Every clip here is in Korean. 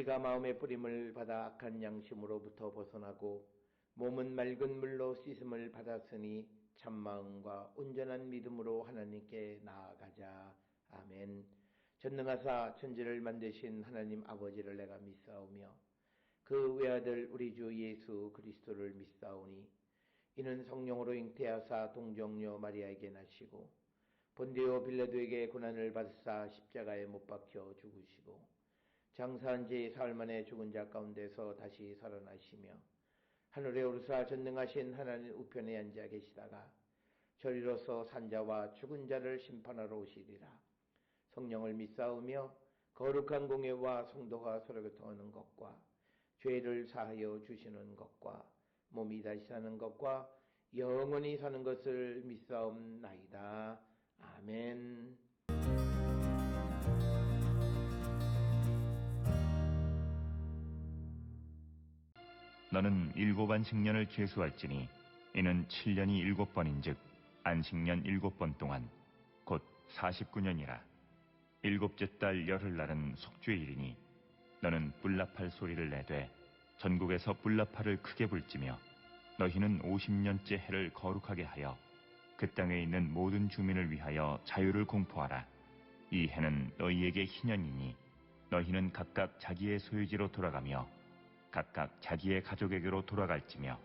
우리가 마음의 뿌림을 받아 악한 양심으로부터 벗어나고 몸은 맑은 물로 씻음을 받았으니 참마음과 온전한 믿음으로 하나님께 나아가자. 아멘. 전능하사 천지를 만드신 하나님 아버지를 내가 믿사오며 그 외아들 우리 주 예수 그리스도를 믿사오니 이는 성령으로 잉태하사 동정녀 마리아에게 나시고 본디오 빌라도에게 고난을 받으사 십자가에 못 박혀 죽으시고 장사한 지 사흘 만에 죽은 자 가운데서 다시 살아나시며 하늘에 오르사 전능하신 하나님 우편에 앉아 계시다가 저리로서 산자와 죽은 자를 심판하러 오시리라. 성령을 믿사오며 거룩한 공예와 성도가 서로 교통하는 것과 죄를 사하여 주시는 것과 몸이 다시 사는 것과 영원히 사는 것을 믿사옵나이다. 아멘. 너는 일곱 안식년을 계수할지니 이는 7년이 7번인즉 안식년 7번 동안 곧 49년이라. 일곱째 달 열흘날은 속죄일이니 너는 뿔나팔 소리를 내되 전국에서 뿔나팔을 크게 불지며 너희는 50년째 해를 거룩하게 하여 그 땅에 있는 모든 주민을 위하여 자유를 공포하라. 이 해는 너희에게 희년이니 너희는 각각 자기의 소유지로 돌아가며 각각 자기의 가족에게로 돌아갈지며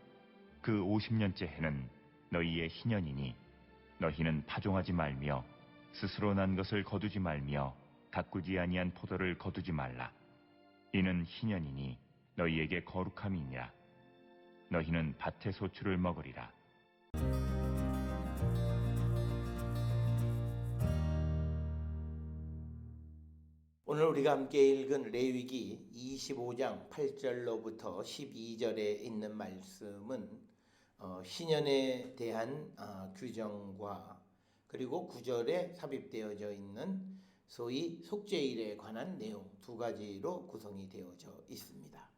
그 50년째 해는 너희의 희년이니 너희는 파종하지 말며 스스로 난 것을 거두지 말며 가꾸지 아니한 포도를 거두지 말라. 이는 희년이니 너희에게 거룩함이니라. 너희는 밭의 소출을 먹으리라. 오늘 우리가 함께 읽은 레위기 25장 8절로부터 12절에 있는 말씀은 희년에 대한 규정과 그리고 9절에 삽입되어져 있는 소위 속죄일에 관한 내용 두 가지로 구성이 되어져 있습니다.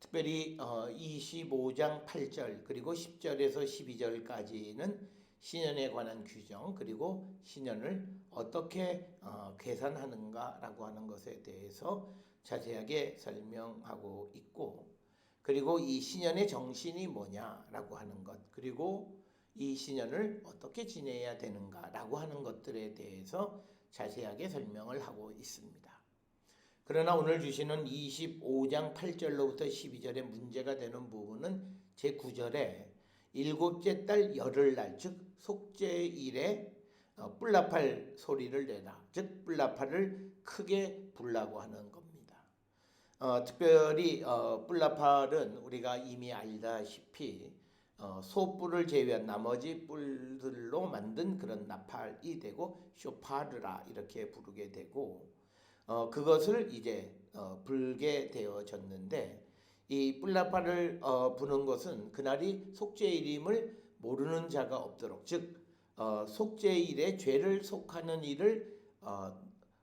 특별히 25장 8절 그리고 10절에서 12절까지는 신년에 관한 규정 그리고 신년을 어떻게 계산하는가라고 하는 것에 대해서 자세하게 설명하고 있고, 그리고 이 신년의 정신이 뭐냐라고 하는 것, 그리고 이 신년을 어떻게 지내야 되는가라고 하는 것들에 대해서 자세하게 설명을 하고 있습니다. 그러나 오늘 주시는 25장 8절로부터 12절의 문제가 되는 부분은 제9절에 일곱째 달 열흘날 즉 속죄일에 뿔나팔 소리를 내라, 즉 뿔나팔을 크게 불라고 하는 겁니다. 특별히 뿔나팔은 우리가 이미 알다시피 소뿔을 제외한 나머지 뿔들로 만든 그런 나팔이 되고 쇼파르라 이렇게 부르게 되고 그것을 이제 불게 되어졌는데, 이 뿔나팔을 부는 것은 그날이 속죄일임을 모르는 자가 없도록, 즉 속죄일에 죄를 속하는 일을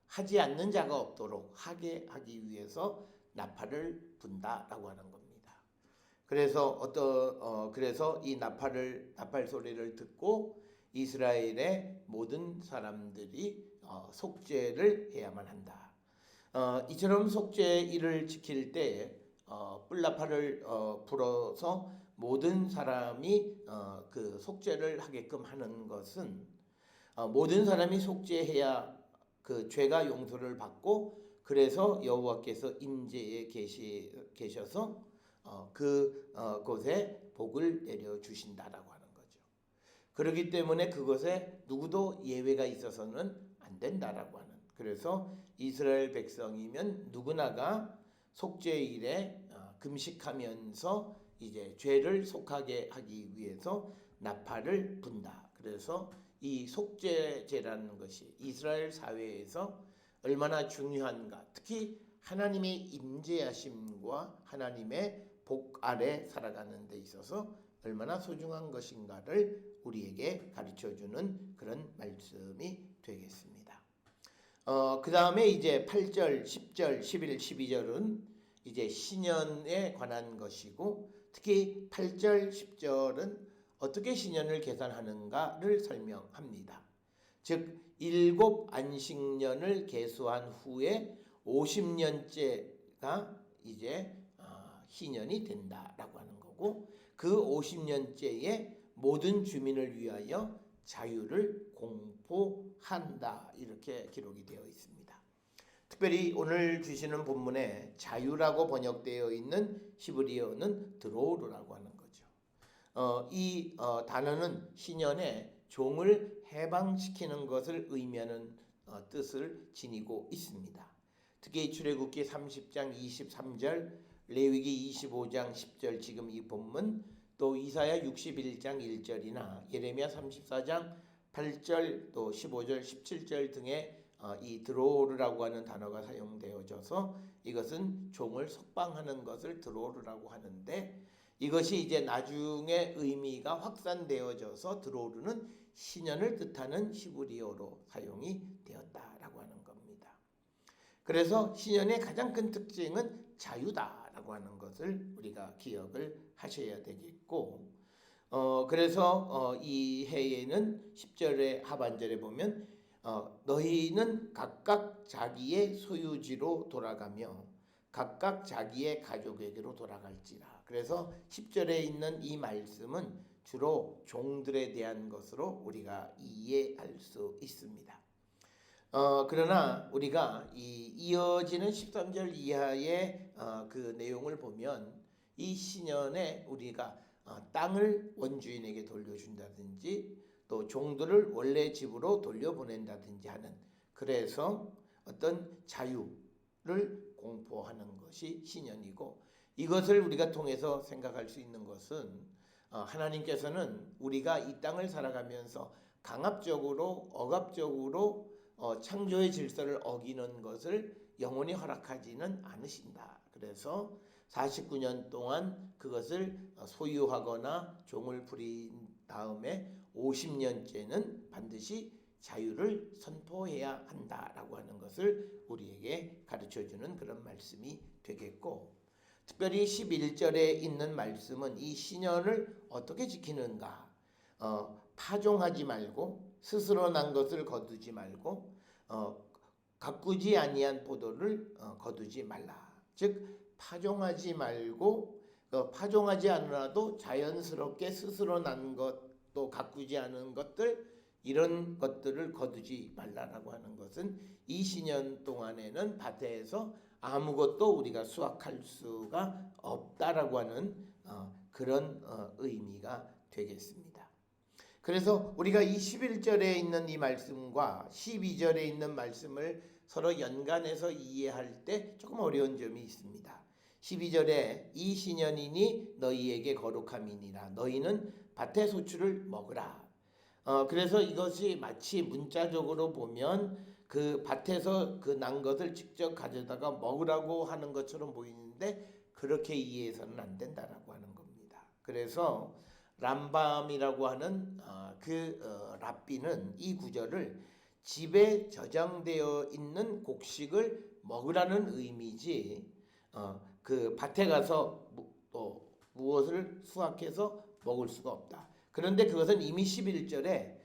하지 않는 자가 없도록 하게 하기 위해서 나팔을 분다라고 하는 겁니다. 그래서 이 나팔 소리를 듣고 이스라엘의 모든 사람들이 속죄를 해야만 한다. 이처럼 속죄일을 지킬 때 뿔나팔을 불어서 모든 사람이 그 속죄를 하게끔 하는 것은 모든 사람이 속죄해야 그 죄가 용서를 받고, 그래서 여호와께서 임재에 계셔서 그곳에 복을 내려 주신다라고 하는 거죠. 그렇기 때문에 그것에 누구도 예외가 있어서는 안 된다라고 하는, 그래서 이스라엘 백성이면 누구나가 속죄일에 금식하면서 이제 죄를 속하게 하기 위해서 나팔을 분다. 그래서 이 속죄제라는 것이 이스라엘 사회에서 얼마나 중요한가, 특히 하나님의 임재하심과 하나님의 복 아래 살아가는 데 있어서 얼마나 소중한 것인가를 우리에게 가르쳐주는 그런 말씀이 되겠습니다. 그 다음에 이제 8절, 10절, 11, 12절은 이제 신년에 관한 것이고, 특히 8절, 10절은 어떻게 신년을 계산하는가를 설명합니다. 즉, 7 안식년을 계수한 후에 50년째가 이제 희년이 된다라고 하는 거고, 그 50년째에 모든 주민을 위하여 자유를 공포한다, 이렇게 기록이 되어 있습니다. 특별히 오늘 주시는 본문에 자유라고 번역되어 있는 히브리어는 드로우르라고 하는 거죠. 이 단어는 시년에 종을 해방시키는 것을 의미하는 뜻을 지니고 있습니다. 특히 출애굽기 30장 23절, 레위기 25장 10절, 지금 이 본문, 또 이사야 61장 1절이나 예레미야 34장 8절, 또 15절, 17절 등의 이 드로르라고 하는 단어가 사용되어져서 이것은 종을 석방하는 것을 드로르라고 하는데, 이것이 이제 나중에 의미가 확산되어져서 드로르는 신년을 뜻하는 히브리어로 사용이 되었다라고 하는 겁니다. 그래서 신년의 가장 큰 특징은 자유다라고 하는 것을 우리가 기억을 하셔야 되겠고, 그래서 이 해에는 10절의 하반절에 보면 너희는 각각 자기의 소유지로 돌아가며 각각 자기의 가족에게로 돌아갈지라. 그래서 10절에 있는 이 말씀은 주로 종들에 대한 것으로 우리가 이해할 수 있습니다. 그러나 우리가 이어지는 13절 이하의 그 내용을 보면 이 시년에 우리가 땅을 원주인에게 돌려준다든지 또 종들을 원래 집으로 돌려보낸다든지 하는, 그래서 어떤 자유를 공포하는 것이 시년이고, 이것을 우리가 통해서 생각할 수 있는 것은 하나님께서는 우리가 이 땅을 살아가면서 강압적으로 억압적으로 창조의 질서를 어기는 것을 영원히 허락하지는 않으신다. 그래서 49년 동안 그것을 소유하거나 종을 부린 다음에 50년째는 반드시 자유를 선포해야 한다라고 하는 것을 우리에게 가르쳐주는 그런 말씀이 되겠고, 특별히 11절에 있는 말씀은 이 신년을 어떻게 지키는가, 파종하지 말고 스스로 난 것을 거두지 말고 가꾸지 아니한 포도를 거두지 말라. 즉 파종하지 말고, 파종하지 않으라도 자연스럽게 스스로 난 것, 또 가꾸지 않은 것들, 이런 것들을 거두지 말라라고 하는 것은 이 시년 동안에는 밭에서 아무것도 우리가 수확할 수가 없다라고 하는 그런 의미가 되겠습니다. 그래서 우리가 이 11절에 있는 이 말씀과 12절에 있는 말씀을 서로 연관해서 이해할 때 조금 어려운 점이 있습니다. 12절에 이 시년이니 너희에게 거룩함이니라. 너희는 밭의 소출을 먹으라. 그래서 이것이 마치 문자적으로 보면 그 밭에서 그 난 것을 직접 가져다가 먹으라고 하는 것처럼 보이는데, 그렇게 이해해서는 안 된다라고 하는 겁니다. 그래서 람밤이라고 하는 랍비는 이 구절을 집에 저장되어 있는 곡식을 먹으라는 의미지, 그 밭에 가서 또 무엇을 수확해서 먹을 수가 없다. 그런데 그것은 이미 11절에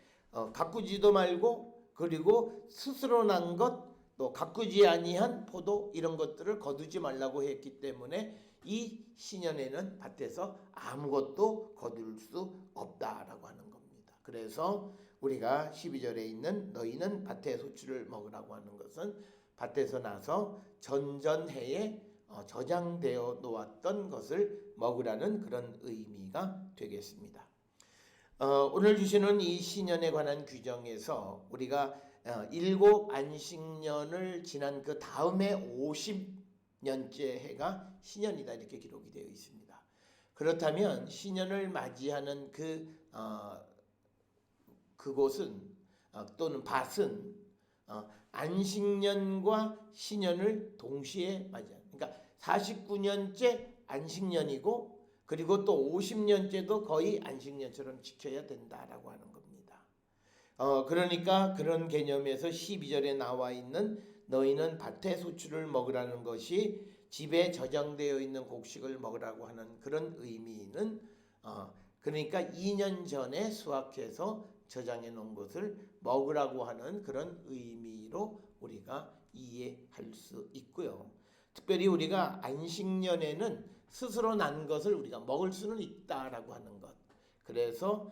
가꾸지도 말고, 그리고 스스로 난 것, 또 가꾸지 아니한 포도, 이런 것들을 거두지 말라고 했기 때문에 이 시년에는 밭에서 아무것도 거둘 수 없다라고 하는 겁니다. 그래서 우리가 12절에 있는 너희는 밭의 소출을 먹으라고 하는 것은 밭에서 나서 전전해에 저장되어 놓았던 것을 먹으라는 그런 의미가 되겠습니다. 오늘 주시는 이 시년에 관한 규정에서 우리가 7 안식년을 지난 그 다음에 50년째 해가 시년이다, 이렇게 기록이 되어 있습니다. 그렇다면 시년을 맞이하는 그곳은 또는 밭은 안식년과 시년을 동시에 맞이하는, 그러니까 49년째 안식년이고, 그리고 또 50년째도 거의 안식년처럼 지켜야 된다라고 하는 겁니다. 그러니까 그런 개념에서 12절에 나와 있는 너희는 밭의 소출을 먹으라는 것이 집에 저장되어 있는 곡식을 먹으라고 하는 그런 의미는, 그러니까 2년 전에 수확해서 저장해 놓은 것을 먹으라고 하는 그런 의미로 우리가 이해할 수 있고요. 특별히 우리가 안식년에는 스스로 난 것을 우리가 먹을 수는 있다라고 하는 것. 그래서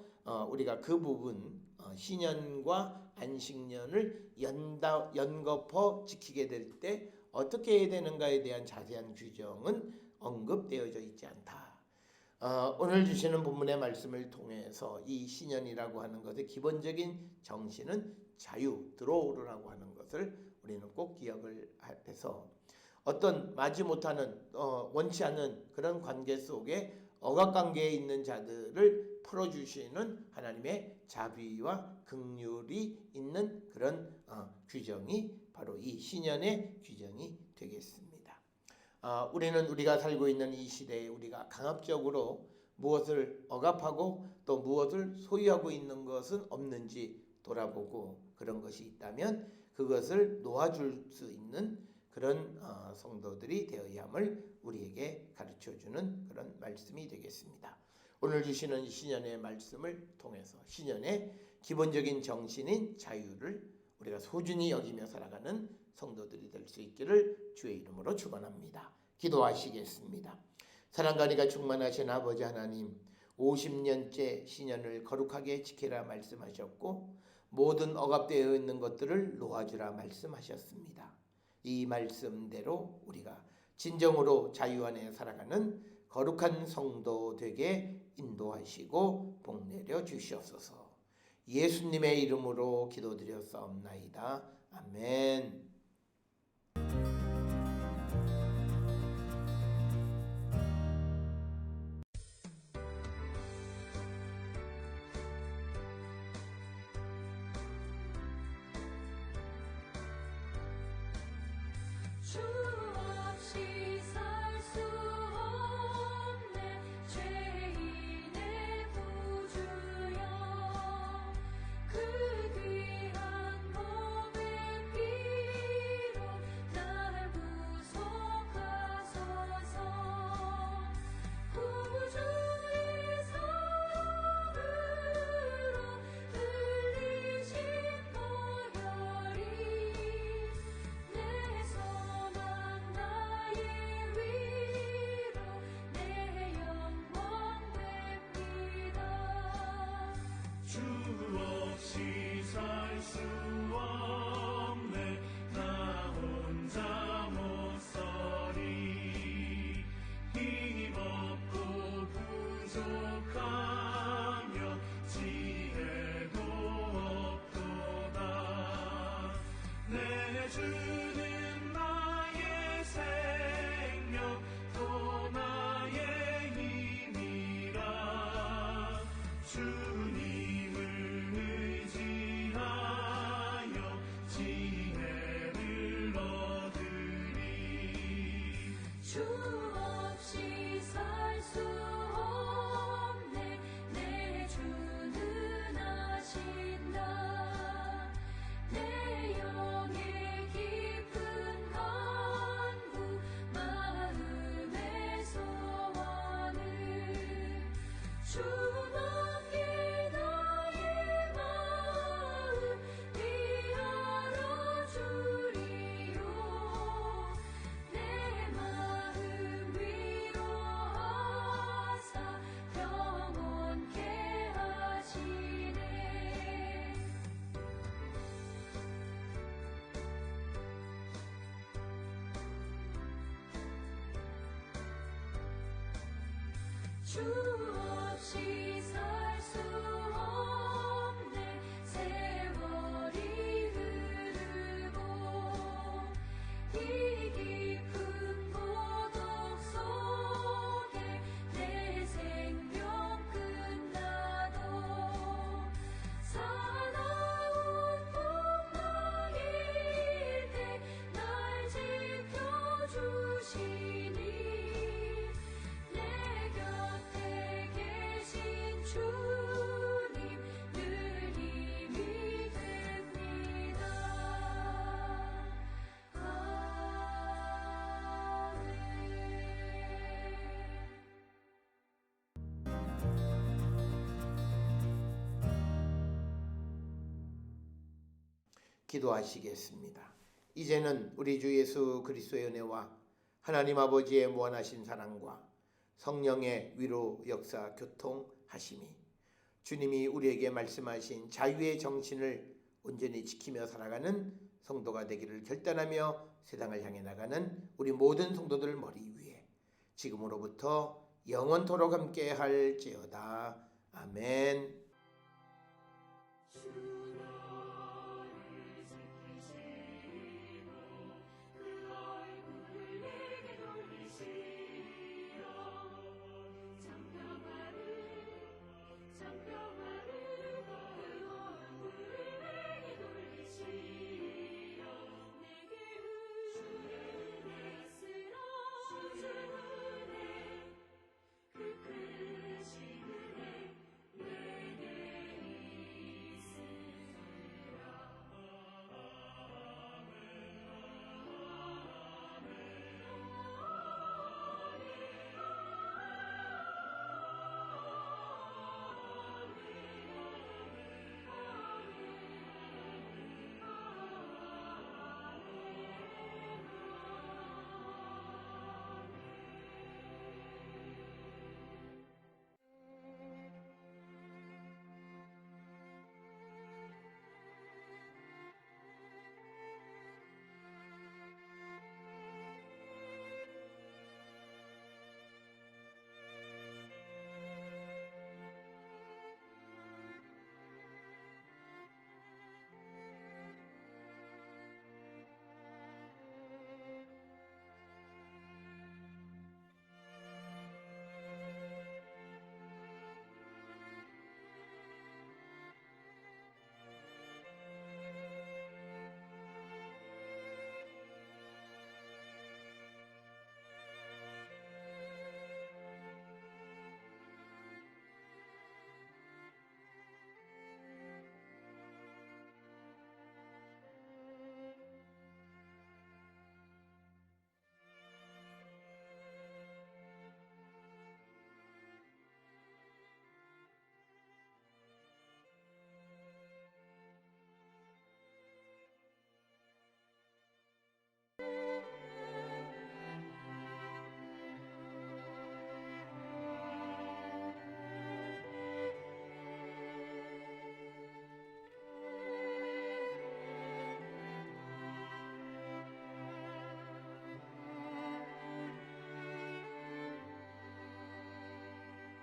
우리가 그 부분 신년과 안식년을 연거푸 지키게 될 때 어떻게 해야 되는가에 대한 자세한 규정은 언급되어져 있지 않다. 오늘 주시는 본문의 말씀을 통해서 이 신년이라고 하는 것의 기본적인 정신은 자유, 드로우라고 하는 것을 우리는 꼭 기억을 해서 어떤 마지 못하는 원치 않는 그런 관계 속에 억압관계에 있는 자들을 풀어주시는 하나님의 자비와 긍휼이 있는 그런 규정이 바로 이 신년의 규정이 되겠습니다. 우리는 우리가 살고 있는 이 시대에 우리가 강압적으로 무엇을 억압하고 또 무엇을 소유하고 있는 것은 없는지 돌아보고 그런 것이 있다면 그것을 놓아줄 수 있는 그런 성도들이 되어야 함을 우리에게 가르쳐주는 그런 말씀이 되겠습니다. 오늘 주시는 신년의 말씀을 통해서 신년의 기본적인 정신인 자유를 우리가 소중히 여기며 살아가는 성도들이 될 수 있기를 주의 이름으로 축원합니다. 기도하시겠습니다. 사랑과 은혜가 충만하신 아버지 하나님, 50년째 신년을 거룩하게 지키라 말씀하셨고 모든 억압되어 있는 것들을 놓아주라 말씀하셨습니다. 이 말씀대로 우리가 진정으로 자유 안에 살아가는 거룩한 성도 되게 인도하시고 복내려 주시옵소서. 예수님의 이름으로 기도드렸사옵나이다. 아멘. 주 없이 살 수 없네 죄인의 구주여 그 귀한 몸의 피로 날 구속하소서 구주의 사랑으로 흘리신 보혈이 내 소망 나의 위로 내 영광 됩니다. 주 없이 살 수 없네 나 혼자 못 서리 힘없고 부족하며 지혜도 없도다 내 주는 나의 생명 또 나의 힘이라 주님을 의지하여 지혜를 얻으리 주 없이 살 수 없네 내 주는 아신다 내 영의 깊은 간구 마음의 소원을 주밖에 나의 마음 위하여 주리요 내 마음 위로하사 평온케 하시네 주 없이 살 수 없네 세월이 흐르고 이 깊은 고독 속에 내 생명 끝나도 사나운 풍랑일 때 날 지켜주시니 내 곁에 계신 주님 늘 힘이 됩니다. 기도하시겠습니다. 이제는 우리 주 예수 그리스도의 은혜와 하나님 아버지의 무한하신 사랑과 성령의 위로 역사 교통하심이 주님이 우리에게 말씀하신 자유의 정신을 온전히 지키며 살아가는 성도가 되기를 결단하며 세상을 향해 나가는 우리 모든 성도들 머리 위에 지금으로부터 영원토록 함께 할지어다. 아멘. 주님